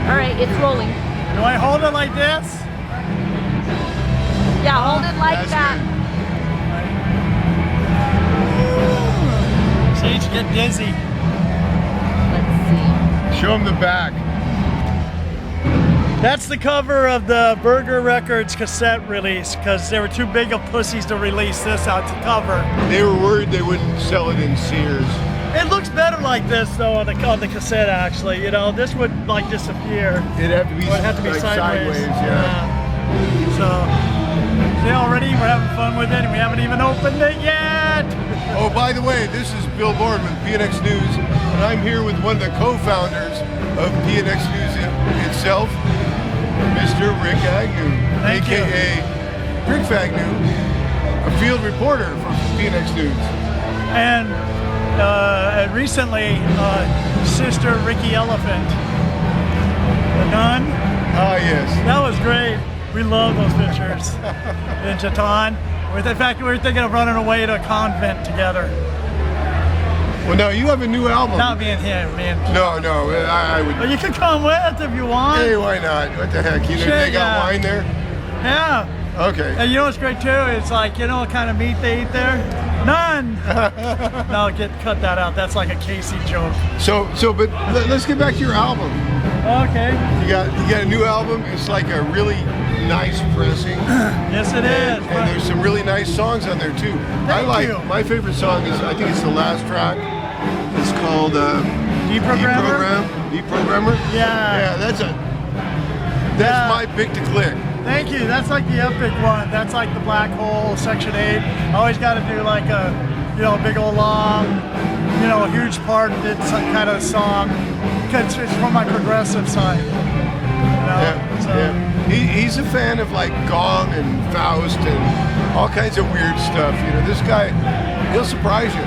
All right, it's rolling. Do I hold it like this? Yeah, hold it like that. So you get dizzy. Let's see. Show them the back. That's the cover of the Burger Records cassette release because they were too big of pussies to release this out to cover. They were worried they wouldn't sell it in Sears. It looks better like this though on the cassette actually. You know, this would like disappear. It'd have to be, Like sideways, yeah. So, see already we're having fun with it and we haven't even opened it yet. Oh, by the way, this is Bill Bourne with PNX News, and I'm here with one of the co-founders of PNX News itself, Mr. Rikk Agnew, aka Rikk Agnew, a field reporter for PNX News. And recently, Sister Ricky Elephant, the nun. Ah, yes. That was great. We love those pictures in Chaton. In fact, we were thinking of running away to a convent together. Well, now you have a new album. Not me and him, me and No, I would. Well, you can come with if you want. Hey, why not? What the heck? You know, they got wine there? Yeah. Okay. And you know what's great too? It's like, you know what kind of meat they eat there? None. No, cut that out. That's like a Casey joke. But let's get back to your album. Okay. You got a new album. It's like a really nice pressing. Yes, it is. And there's some really nice songs on there too. Thank you. My favorite song is, I think it's the last track. It's called Deprogrammer? Deprogrammer? Yeah. Yeah, that's my pick to click. Thank you. That's like the epic one. That's like the Black Hole, Section 8. I always got to do like a, big old long, a huge part of it, some kind of song. Because it's from my progressive side. He's a fan of like Gong and Faust and all kinds of weird stuff. This guy, he'll surprise you.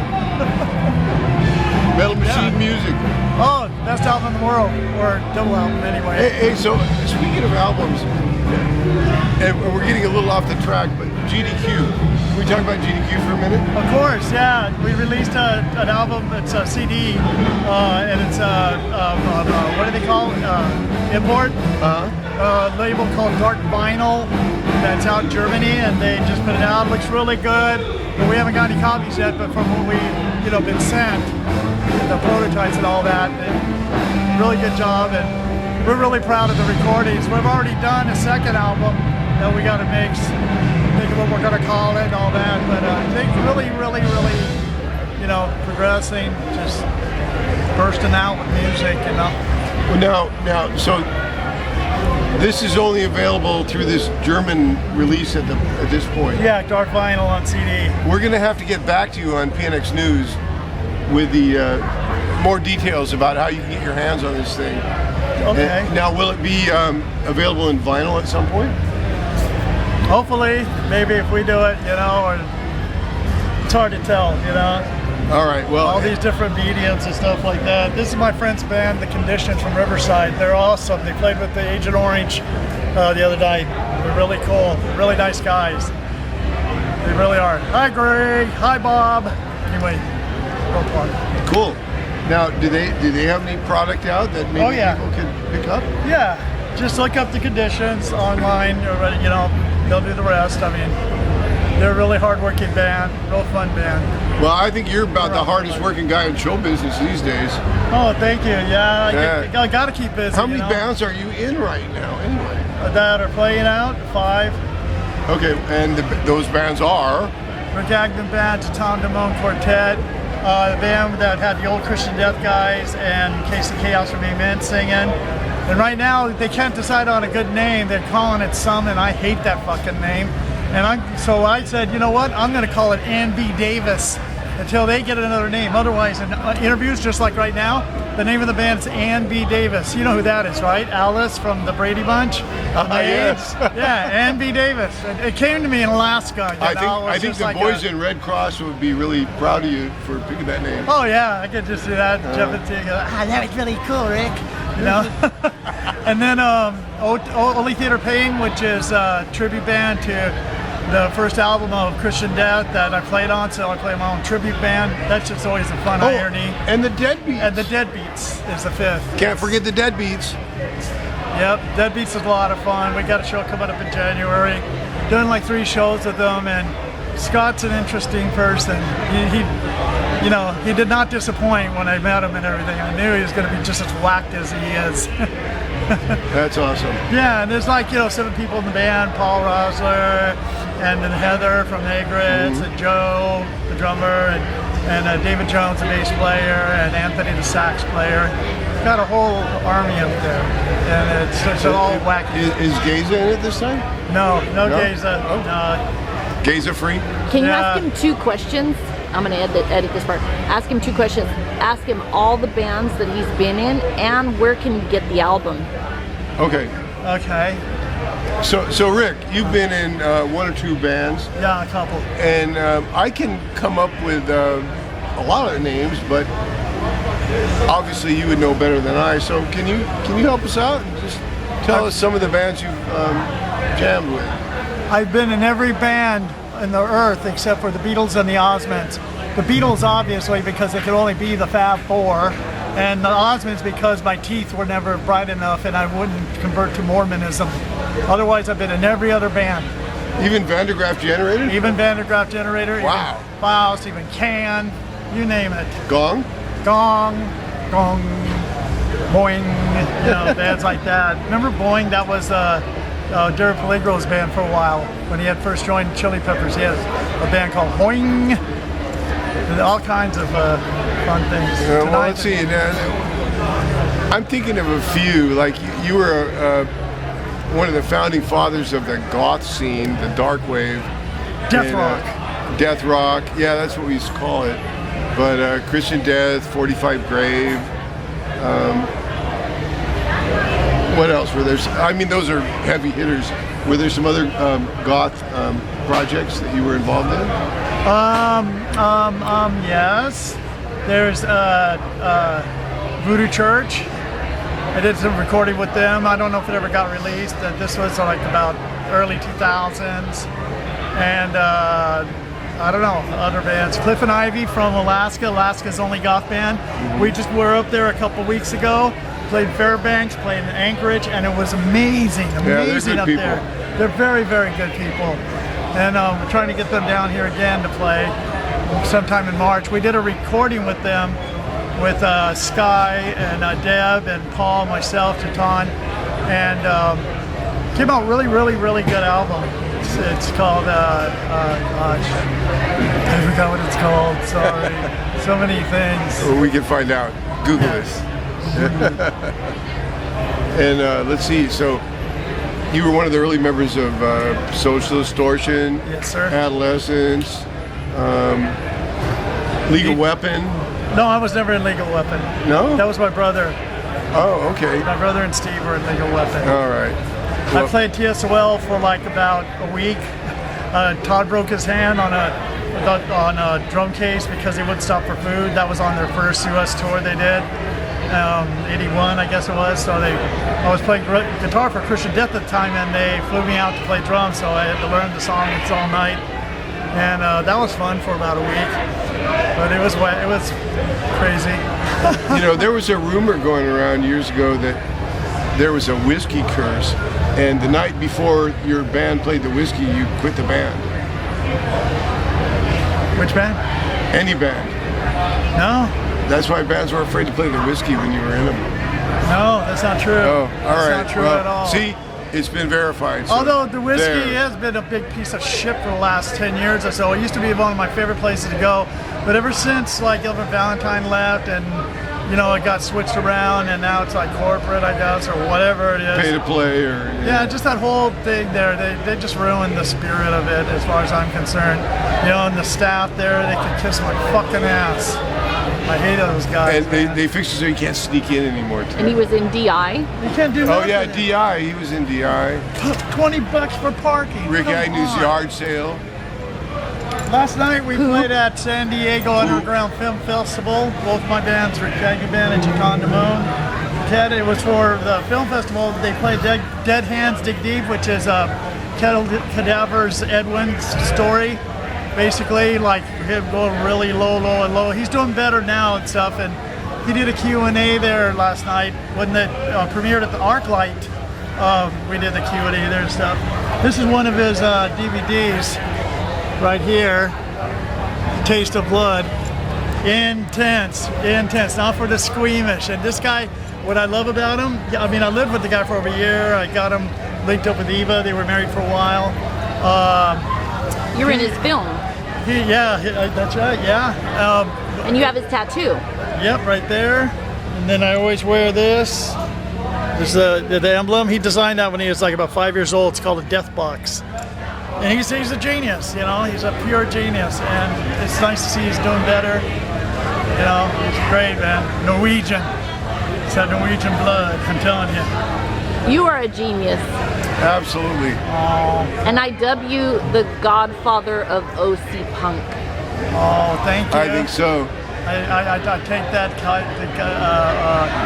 Metal Machine music. Oh, best album in the world, or double album anyway. Hey, so speaking of albums, and we're getting a little off the track, but GDQ. Can we talk about GDQ for a minute? Of course, yeah. We released an album. It's a CD, and it's what do they call it? Import. A label called Dark Vinyl. That's out in Germany, and they just put it out. It looks really good, but we haven't got any copies yet. But from what we, been sent, the prototypes and all that, really good job, and we're really proud of the recordings. We've already done a second album that we got to mix, think of what we're going to call it and all that. But things really, progressing, just bursting out with music, Well, now, so this is only available through this German release at this point. Yeah, Dark Vinyl on CD. We're going to have to get back to you on PNX News with the more details about how you can get your hands on this thing. Okay. Now, will it be available in vinyl at some point? Hopefully, maybe if we do it, or it's hard to tell, All right, well. All these different mediums and stuff like that. This is my friend's band, The Condition from Riverside. They're awesome. They played with the Agent Orange the other night. They're really cool, really nice guys. They really are. Hi, Greg. Hi, Bob. Anyway, go plug. Cool. Now, do they have any product out that maybe people can pick up? Yeah, just look up The Conditions online. They'll do the rest. I mean, they're a really hard-working band, real fun band. Well, I think you're about the hardest working guy in show business these days. Oh, thank you. Yeah, I got to keep busy. How many bands are you in right now, anyway? That are playing out, 5. Okay, and those bands are? Rikk Agnew Band, Tom Damone Quartet, the band that had the old Christian Death guys and Casey Chaos from Amen singing. And right now, they can't decide on a good name. They're calling it some, and I hate that fucking name. So I said, you know what? I'm going to call it Ann B. Davis until they get another name. Otherwise, in interviews, just like right now, the name of the band is Ann B. Davis. You know who that is, right? Alice from the Brady Bunch. Yes. Yeah, Ann B. Davis. It came to me in Alaska. I think the boys in Red Cross would be really proud of you for picking that name. Oh yeah, I could just do that. Jump into go, that was really cool, Rick. And then Only Theater Pain, which is a tribute band to the first album of Christian Death that I played on, so I play my own tribute band. That's just always a fun irony. And the Deadbeats. And the Deadbeats is the 5th. Can't forget the Deadbeats. Yep, Dead Beats is a lot of fun. We got a show coming up in January. Doing like 3 shows with them, and Scott's an interesting person. He did not disappoint when I met him and everything. I knew he was going to be just as whacked as he is. That's awesome. Yeah, and there's like 7 people in the band: Paul Rosler, and then Heather from Egrets, and Joe, the drummer, and David Jones, the bass player, and Anthony, the sax player. Got a whole army up there, and it's all wacky. Is Geza in it this time? No Geza. Oh. No. Geza free? Can you ask him 2 questions? I'm going to edit this part. Ask him 2 questions. Ask him all the bands that he's been in, and where can you get the album? Okay. Okay. So Rick, you've been in 1 or 2 bands. Yeah, a couple. And I can come up with a lot of names, but obviously you would know better than I. So can you help us out and just tell us some of the bands you've jammed with? I've been in every band in the earth except for the Beatles and the Osmonds. The Beatles obviously because it could only be the Fab Four, and the Osmonds because my teeth were never bright enough and I wouldn't convert to Mormonism. Otherwise I've been in every other band. Even Vandergraaf Generator? Even Vandergraaf Generator. Wow. Even Faust, even Can, you name it. Gong? Gong, Gong, Boing, bands like that. Remember Boing? That was Derek Peligro's band for a while. When he had first joined Chili Peppers, he had a band called Boing. And all kinds of fun things. Well, let's see. I'm thinking of a few. Like you were one of the founding fathers of the goth scene, the dark wave. Death rock. Death rock. Yeah, that's what we used to call it. But Christian Death, 45 Grave. What else were there? I mean, those are heavy hitters. Were there some other goth projects that you were involved in? Yes. There's Voodoo Church. I did some recording with them. I don't know if it ever got released. This was like about early 2000s. And I don't know, other bands. Cliff and Ivy from Alaska, Alaska's only goth band. We just were up there a couple weeks ago, played Fairbanks, played in Anchorage, and it was amazing up people. there. They're very, very good people. And we're trying to get them down here again to play sometime in March. We did a recording with them with Sky and Deb and Paul, myself, Teton, and came out really, really, really good album. It's called, gosh, I forgot what it's called, sorry. So many things. Well, we can find out. Google it. And let's see, so you were one of the early members of Social Distortion, Yes, sir. Adolescence, Lethal Weapon. No, I was never in Lethal Weapon. No? That was my brother. Oh, okay. My brother and Steve were in Lethal Weapon. All right. I played TSOL for like about a week. Todd broke his hand on a drum case because he wouldn't stop for food. That was on their first U.S. tour they did, 81 I guess it was. So I was playing guitar for Christian Death at the time, and they flew me out to play drums. So I had to learn the song It's All Night, and that was fun for about a week. But it was crazy. There was a rumor going around years ago that there was a whiskey curse, and the night before your band played the whiskey, you quit the band. Which band? Any band. No. That's why bands were afraid to play the whiskey when you were in them. No, that's not true. Oh, all right. That's not true at all. See, it's been verified. So although the whiskey has been a big piece of shit for the last 10 years or so. It used to be one of my favorite places to go, but ever since like Gilbert Valentine left and it got switched around, and now it's like corporate, I guess, or whatever it is. Pay to play, or yeah, just that whole thing there. They just ruined the spirit of it, as far as I'm concerned. And the staff there, they could kiss my fucking ass. I hate those guys. And they fixed it so you can't sneak in anymore. Too. And he was in DI. You can't do Oh nothing. yeah, DI. He was in DI. $20 for parking. Rikk Agnew's yard sale. Last night we played at San Diego Underground Film Festival. Both my bands, Rikk Agnew Band and Chacon Damone. It was for the film festival. They played Dead Hands Dig Deep, which is Cadaver's Edwin's story. Basically, like him going really low. He's doing better now and stuff. And he did a Q&A there last night when the premiered at the ArcLight we did the Q&A there and stuff. This is one of his DVDs right here, Taste of Blood. Intense, not for the squeamish. And this guy, what I love about him, I mean, I lived with the guy for over a year. I got him linked up with Eva. They were married for a while. You're in his film. That's right, yeah. And you have his tattoo. Yep, right there. And then I always wear this. This is the emblem. He designed that when he was like about 5 years old. It's called a death box. And he's a genius, you know, he's a pure genius. And it's nice to see he's doing better. You know, he's great, man. Norwegian. It's that Norwegian blood, I'm telling you. You are a genius. Absolutely. And I dub you the godfather of OC Punk. Oh, thank you. I think so. I take that,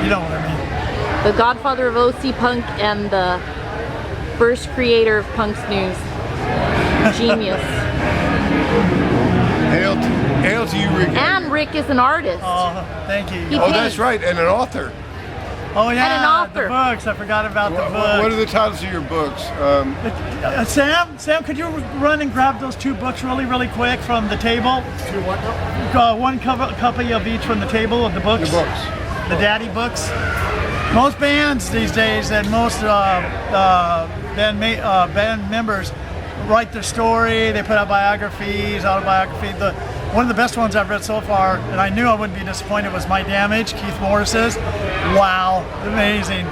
you know what I mean. The godfather of OC Punk and the first creator of Punk's News. Genius. Hail to you, Rick. And Rick is an artist. Oh, thank you. He Oh, paints. that's right, and an author. Oh yeah, And an author. the books. I forgot about the books. What are the titles of your books? Sam, could you run and grab those 2 books really quick from the table? 2 what now? One copy of each from the table of the books. The books. The daddy books. Most bands these days and most band members write their story. They put out biographies, autobiography. One of the best ones I've read so far, and I knew I wouldn't be disappointed, was My Damage, Keith Morris's. Wow, amazing.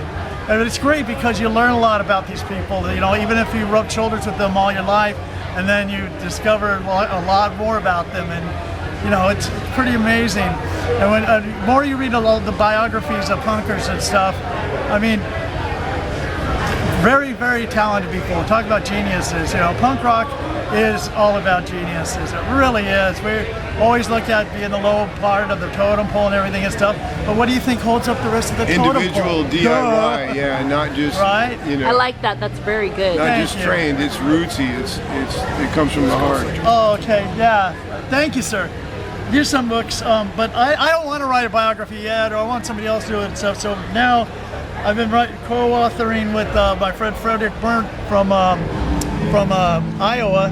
And it's great because you learn a lot about these people. You know, even if you rub shoulders with them all your life, and then you discover a lot more about them, and you know, it's pretty amazing. And when the more you read all the biographies of punkers and stuff, I mean, very, very talented people. Talk about geniuses. You know, punk rock is all about geniuses. It really is. We always look at being the low part of the totem pole and everything and stuff. But what do you think holds up the rest of the totem pole? Individual DIY, yeah, not just right. You know, I like that. That's very good. not Thank just you. trained. It's rootsy. It comes from the heart. Oh, okay, yeah. Thank you, sir. Here's some books, but I don't want to write a biography yet, or I want somebody else to do it and stuff. So now I've been co-authoring with my friend Frederick Burnt from Iowa,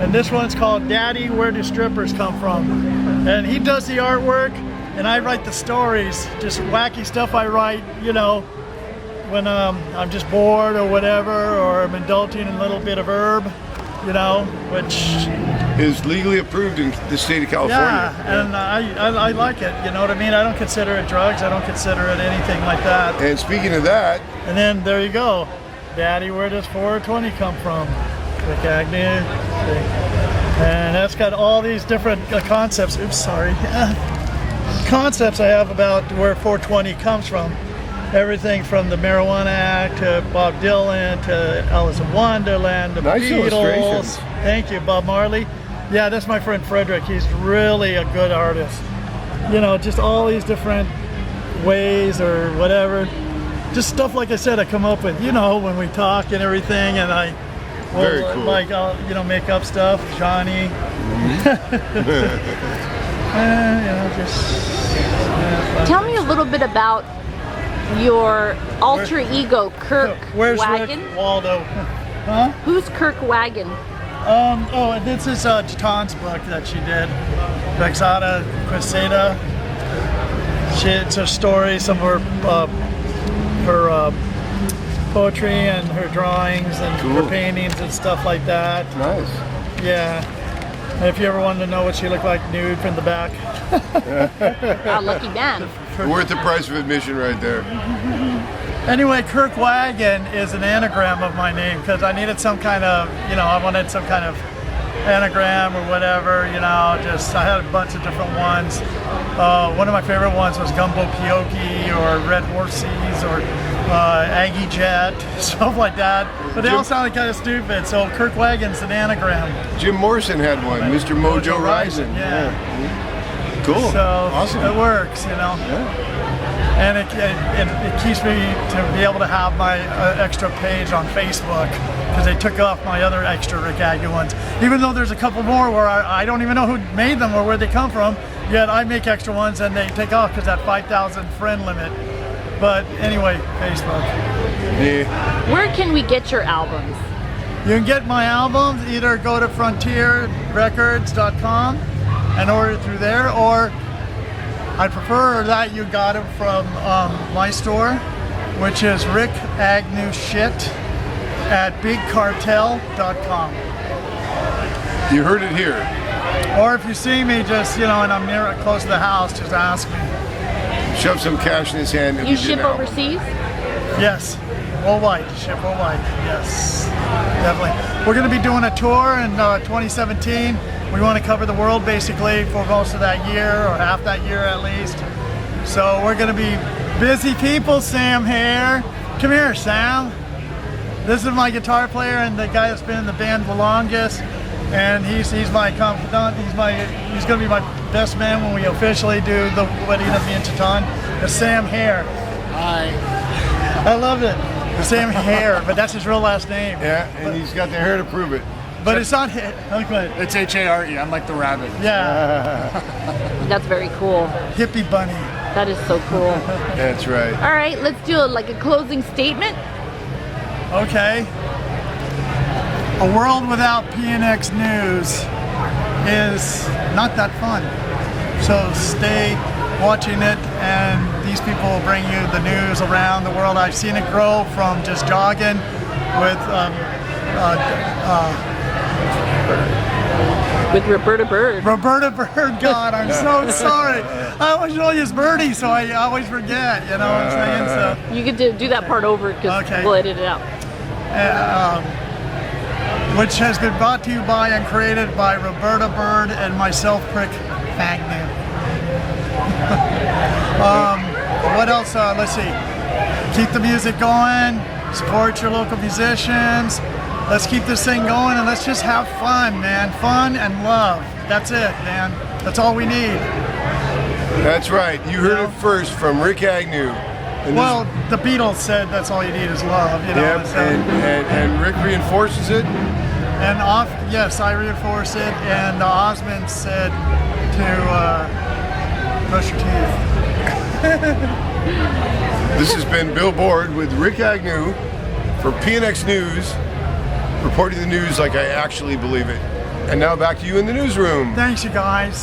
and this one's called Daddy, Where Do Strippers Come From? And he does the artwork, and I write the stories, just wacky stuff I write, you know, when I'm just bored or whatever, or I'm indulging in a little bit of herb, you know, which Is legally approved in the state of California. yeah, and I like it, you know what I mean? I don't consider it drugs, I don't consider it anything like that. And speaking of that, And then there you go. Daddy, where does 420 come from? Rikk Agnew. And that's got all these different concepts. Oops, sorry. Concepts I have about where 420 comes from. Everything from the Marijuana Act to Bob Dylan to Alice in Wonderland, the Nice Beatles. illustrations. Thank you, Bob Marley. Yeah, that's my friend Frederick. He's really a good artist. You know, just all these different ways or whatever. Just stuff like I said I come up with, you know, when we talk and everything, and I will, Very cool. like, I'll, you know, make up stuff, Johnny. You know, just Tell me a little bit about your alter ego, Kirk Where's Wagon. Rick Waldo? Huh? Who's Kirk Wagon? Oh, and this is Jaton's book that she did, Vexada Quesada. It's her story, some of her poetry and her drawings and Cool. her paintings and stuff like that. nice. Yeah. And if you ever wanted to know what she looked like nude from the back. Oh, lucky man. Worth the price of admission right there. Anyway, Kirk Wagon is an anagram of my name because I needed some kind of, you know, I wanted some kind of anagram or whatever, you know, just, I had a bunch of different ones. One of my favorite ones was Gumbo Pioki or Red Horses or Aggie Jet, stuff like that. But they all sounded kind of stupid, so Kirk Wagon's an anagram. Jim Morrison had one, Mr. Mojo Rising. Yeah. Cool. So Awesome. it works, you know. Yeah. And it keeps me to be able to have my extra page on Facebook because they took off my other extra Rikk Agnew ones. Even though there's a couple more where I don't even know who made them or where they come from, yet I make extra ones and they take off because that 5,000 friend limit. But anyway, Facebook. Yeah. Where can we get your albums? You can get my albums, either go to frontierrecords.com and order it through there, or I prefer that you got it from my store, which is Rikk Agnew Shit at bigcartel.com. You heard it here. Or if you see me just, and I'm near close to the house, just ask me. Shove some cash in his hand. You ship overseas? Yes, worldwide, ship worldwide, yes, definitely. We're gonna be doing a tour in 2017. We want to cover the world basically for most of that year, or half that year at least. So we're gonna be busy people. Sam here. Come here, Sam. This is my guitar player and the guy that's been in the band the longest. And he's my confidant. He's gonna be my best man when we officially do the wedding of me and Teton. It's Sam Hare. Hi. I love it. Sam Hare, but that's his real last name. Yeah, and he's got the hair to prove it. But it's not hit. Oh, go ahead. It's H-A-R-E. I'm like the rabbit. Yeah, That's very cool. hippie bunny. That is so cool. That's right. All right, let's do a closing statement. Okay. A world without PNX News is not that fun. So stay watching it, and these people will bring you the news around the world. I've seen it grow from just jogging with Roberta Bird. Roberta Bird. God, I'm so sorry. I always know it's Birdie, so I always forget. You know what I'm saying? So. You could do that part over because Okay. we'll edit it out. Which has been brought to you by and created by Roberta Bird and myself, Rikk Agnew. What else? Let's see. Keep the music going. Support your local musicians. Let's keep this thing going and let's just have fun, man. Fun and love. That's it, man. That's all we need. That's right. You heard it first from Rikk Agnew. And Well, the Beatles said that's all you need is love. You know. yep, So- and Rick reinforces it. And yes, I reinforce it. And Osmond said to brush your teeth. This has been Billboard with Rikk Agnew for PNX News, reporting the news like I actually believe it. And now back to you in the newsroom. Thanks, you guys.